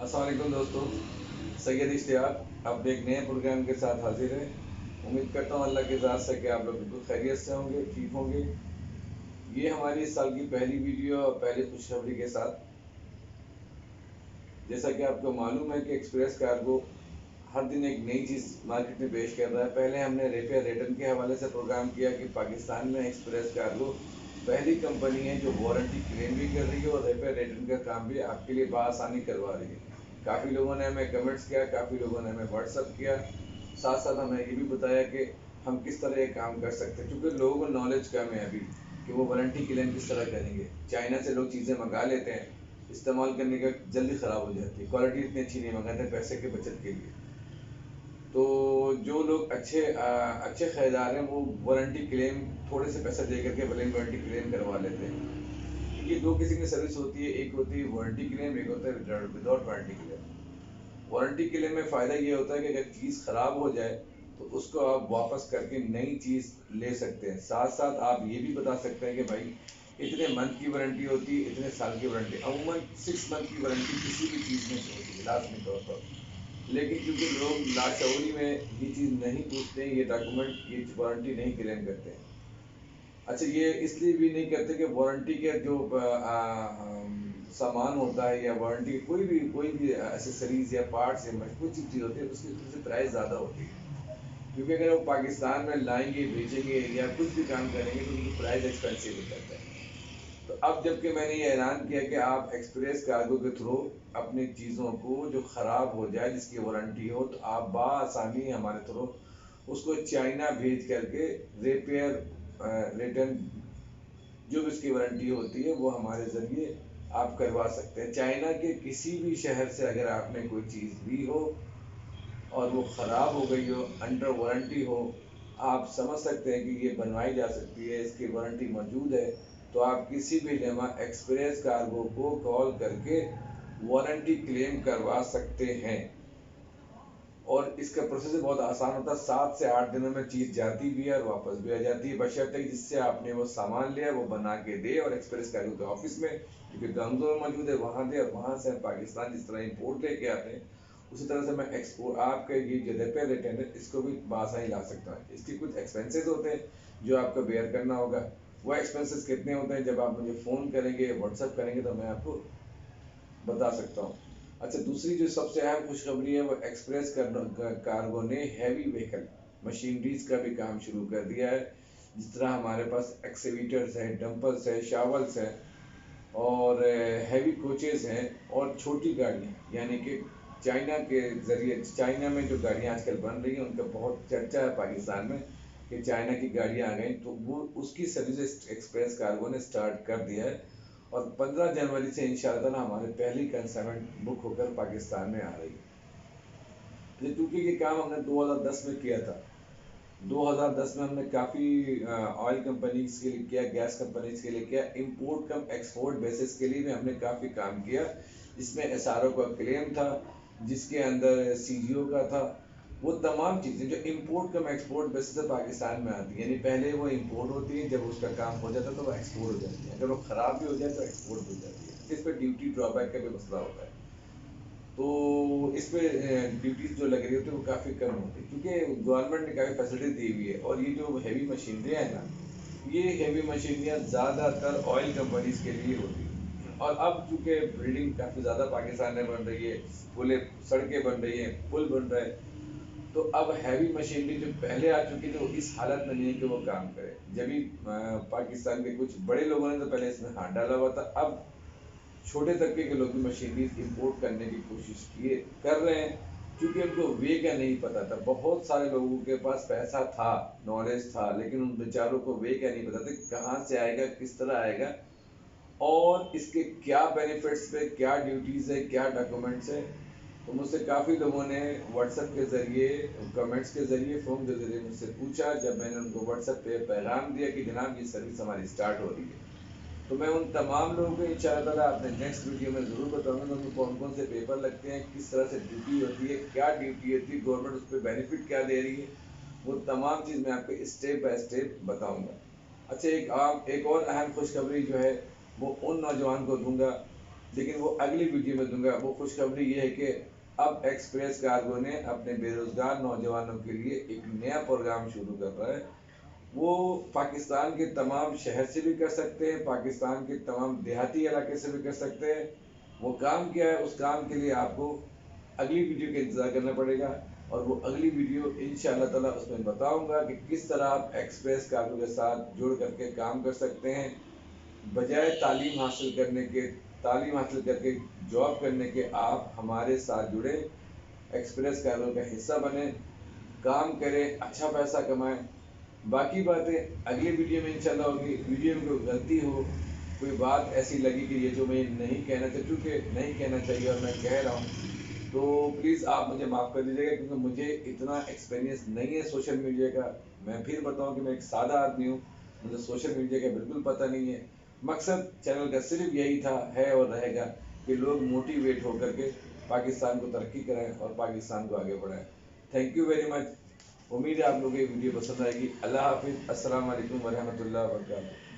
अस्सलाम वालेकुम दोस्तों, सैयद इश्तियाक अपने एक नए प्रोग्राम के साथ हाजिर है। उम्मीद करता हूँ अल्लाह के ज़ात से कि आप लोग बिल्कुल खैरियत से होंगे, ठीक होंगे। ये हमारी इस साल की पहली वीडियो और पहली खुशखबरी के साथ। जैसा कि आपको मालूम है कि एक्सप्रेस कार्गो हर दिन एक नई चीज़ मार्केट में पेश कर रहा है। पहले हमने रिपेयर रिटर्न के हवाले से प्रोग्राम किया कि पाकिस्तान में एक्सप्रेस कार्गो पहली कंपनी है जो वारंटी क्लेम भी कर रही है और रिपेयर रिटर्न का काम भी आपके लिए बआसानी करवा रही है। काफ़ी लोगों ने हमें कमेंट्स किया, काफ़ी लोगों ने हमें व्हाट्सअप किया, साथ साथ हमें ये भी बताया कि हम किस तरह ये काम कर सकते हैं, क्योंकि लोगों को नॉलेज कम है अभी कि वो वारंटी क्लेम किस तरह करेंगे। चाइना से लोग चीज़ें मंगा लेते हैं, इस्तेमाल करने का जल्दी ख़राब हो जाती है, क्वालिटी इतनी अच्छी नहीं मंगाते पैसे के बचत के लिए। तो जो लोग अच्छे खरीदार हैं वो वारंटी क्लेम थोड़े से पैसे दे करके भले वारंटी क्लेम करवा लेते हैं, क्योंकि दो किस्म की सर्विस होती है, एक होती है वारंटी क्लेम, एक होता है without warranty claim. Warranty claim में फ़ायदा ये होता है कि अगर चीज़ ख़राब हो जाए तो उसको आप वापस करके नई चीज़ ले सकते हैं। साथ साथ आप ये भी बता सकते हैं कि भाई इतने मंथ की वारंटी होती है, इतने साल की वारंटी। अमूमन 6 मंथ की वारंटी किसी भी चीज़ में होती है लाजमी तौर पर, लेकिन क्योंकि लोग लाशऊरी में ये चीज़ नहीं पूछते हैं, ये डॉक्यूमेंट, ये वारंटी नहीं क्लेम करते हैं। अच्छा, ये इसलिए भी नहीं करते कि वारंटी के जो सामान होता है या वारंटी के कोई भी एसेसरीज या पार्ट्स या कुछ चीज़ होती है उसकी थोड़ी सी प्राइस ज़्यादा होती है, क्योंकि अगर वो पाकिस्तान में लाएंगे, बेचेंगे या कुछ भी काम करेंगे तो उनकी प्राइस एक्सपेंसिव हो जाता है। तो अब जबकि मैंने ये ऐलान किया कि आप एक्सप्रेस कार्गो के थ्रू अपनी चीज़ों को जो ख़राब हो जाए जिसकी वारंटी हो तो आप बआसानी हमारे थ्रू उसको चाइना भेज करके रिपेयर रिटर्न जो भी उसकी वारंटी होती है वो हमारे ज़रिए आप करवा सकते हैं। चाइना के किसी भी शहर से अगर आपने कोई चीज़ ली हो और वो ख़राब हो गई हो, अंडर वारंटी हो, आप समझ सकते हैं कि ये बनवाई जा सकती है, इसकी वारंटी मौजूद है, तो आप किसी भी लेमा एक्सप्रेस कार्गो को कॉल करके वारंटी क्लेम करवा सकते हैं। और इसका प्रोसेस बहुत आसान होता है, 7 से 8 दिनों में चीज़ जाती भी है और वापस भी आ जाती है, बशर्ते जिससे आपने वो सामान लिया वो बना के दे और एक्सप्रेस कार्गो के ऑफिस में, क्योंकि गंगो में मौजूद है, वहाँ दे और वहाँ से हम पाकिस्तान जिस तरह इम्पोर्ट लेके आते हैं उसी तरह से मैं एक्सपोर्ट आपके ये जो रिपेयर रिटर्न है इसको भी बासानी ला सकता हूँ। इसके कुछ एक्सपेंसेस होते हैं जो आपको बेयर करना होगा। वो एक्सपेंसेस कितने होते हैं जब आप मुझे फ़ोन करेंगे, व्हाट्सअप करेंगे तो मैं आपको बता सकता हूँ। अच्छा, दूसरी जो सबसे अहम खुशखबरी है वो एक्सप्रेस कार्गो ने हैवी व्हीकल मशीनरीज का भी काम शुरू कर दिया है। जिस तरह हमारे पास एक्सीवेटर्स हैं, डंपर्स हैं, शावल्स हैं और हैवी कोचेस हैं और छोटी गाड़ियाँ, यानी कि चाइना के ज़रिए, चाइना में जो गाड़ियाँ आजकल बन रही हैं उनका बहुत चर्चा है पाकिस्तान में कि चाइना की गाड़ियाँ आ गई, तो वो उसकी सर्विस एक्सप्रेस कार्गो ने स्टार्ट कर दिया है और 15 जनवरी से इंशाअल्लाह हमारे पहली कंसाइनमेंट बुक होकर पाकिस्तान में आ रही है। ये चूँकि ये काम हमने 2010 में किया था। 2010 में हमने काफ़ी ऑयल कंपनीज के लिए किया, गैस कंपनीज के लिए किया, इंपोर्ट कम एक्सपोर्ट बेसिस के लिए भी हमने काफ़ी काम किया, जिसमें एसआरओ का क्लेम था, जिसके अंदर सीजीओ का था। वो तमाम चीज़ें जो इंपोर्ट कम एक्सपोर्ट बेसिस से पाकिस्तान में आती है, यानी पहले वो इंपोर्ट होती है, जब उसका काम हो जाता है तो वो एक्सपोर्ट हो जाती है, अगर वो ख़राब भी हो जाए तो एक्सपोर्ट हो जाती है। इस पर ड्यूटी ड्रॉबैक का भी मसला होता है, तो इस पे ड्यूटीज जो लग रही होती है वो काफ़ी कम होती है, क्योंकि गवर्नमेंट ने काफ़ी फैसिलिटी दी हुई है। और ये जो हैवी मशीनरियाँ हैं ना, ये हैवी मशीनरियाँ ज़्यादातर ऑयल कंपनीज के लिए होती हैं। और अब चूँकि बिल्डिंग काफ़ी ज़्यादा पाकिस्तान में बन रही है, पुलें, सड़कें बन रही हैं, पुल बन रहे हैं, तो अब हैवी मशीनरी जो पहले आ चुकी थी वो इस हालत में नहीं है कि वो काम करे। जब भी पाकिस्तान के कुछ बड़े लोगों ने तो पहले इसमें हाथ डाला हुआ था, अब छोटे तबके के लोग भी मशीनरी इंपोर्ट करने की कोशिश किए कर रहे हैं, क्योंकि उनको वे का नहीं पता था। बहुत सारे लोगों के पास पैसा था, नॉलेज था, लेकिन उन बेचारों को वे का नहीं पता था कि कहाँ से आएगा, किस तरह आएगा और इसके क्या बेनिफिट्स है, क्या ड्यूटीज़ है, क्या डॉक्यूमेंट्स है। तो मुझसे काफ़ी लोगों ने व्हाट्सएप के ज़रिए, कमेंट्स के ज़रिए, फ़ोन के ज़रिए मुझसे पूछा। जब मैंने उनको व्हाट्सएप पे पैगाम दिया कि जनाब ये सर्विस हमारी स्टार्ट हो रही है, तो मैं उन तमाम लोगों को इंशाअल्लाह अपने नेक्स्ट वीडियो में ज़रूर बताऊंगा कि उनको कौन कौन से पेपर लगते हैं, किस तरह से ड्यूटी होती है, क्या ड्यूटी होती है, गवर्नमेंट उस पर बेनिफिट क्या दे रही है, वो तमाम चीज़ मैं आपको स्टेप बाय स्टेप बताऊंगा। अच्छा, एक और अहम खुशखबरी जो है वो उन नौजवान को दूंगा لیکن وہ اگلی ویڈیو میں دوں گا۔ وہ خوشخبری یہ ہے کہ اب ایکسپریس کارگو نے اپنے بے روزگار نوجوانوں کے لیے ایک نیا پروگرام شروع کر رہا ہے۔ وہ پاکستان کے تمام شہر سے بھی کر سکتے ہیں، پاکستان کے تمام دیہاتی علاقے سے بھی کر سکتے ہیں۔ وہ کام کیا ہے، اس کام کے لیے آپ کو اگلی ویڈیو کا انتظار کرنا پڑے گا، اور وہ اگلی ویڈیو انشاءاللہ تعالیٰ اس میں بتاؤں گا کہ کس طرح آپ ایکسپریس کارگو کے ساتھ جڑ کر کے کام کر سکتے ہیں، بجائے تعلیم حاصل کر کے جاب کرنے کے آپ ہمارے ساتھ جڑے، ایکسپریس کارگو کا حصہ بنیں، کام کریں، اچھا پیسہ کمائیں۔ باقی باتیں اگلی ویڈیو میں انشاءاللہ ہوگی۔ ویڈیو میں کوئی غلطی ہو، کوئی بات ایسی لگی کہ یہ جو میں نہیں کہنا چاہتا، چونکہ نہیں کہنا چاہیے اور میں کہہ رہا ہوں، تو پلیز آپ مجھے معاف کر دیجیے گا، کیونکہ مجھے اتنا ایکسپیرینس نہیں ہے سوشل میڈیا کا۔ میں پھر بتاؤں کہ میں ایک سادہ آدمی ہوں، مجھے سوشل میڈیا کا بالکل پتہ نہیں ہے۔ مقصد چینل کا صرف یہی تھا، ہے اور رہے گا، کہ لوگ موٹیویٹ ہو کر کے پاکستان کو ترقی کرائیں اور پاکستان کو آگے بڑھائیں۔ Thank you very much. امید ہے آپ لوگوں کو یہ ویڈیو پسند آئے گی۔ اللہ حافظ، السلام علیکم ورحمۃ اللہ وبرکاتہ۔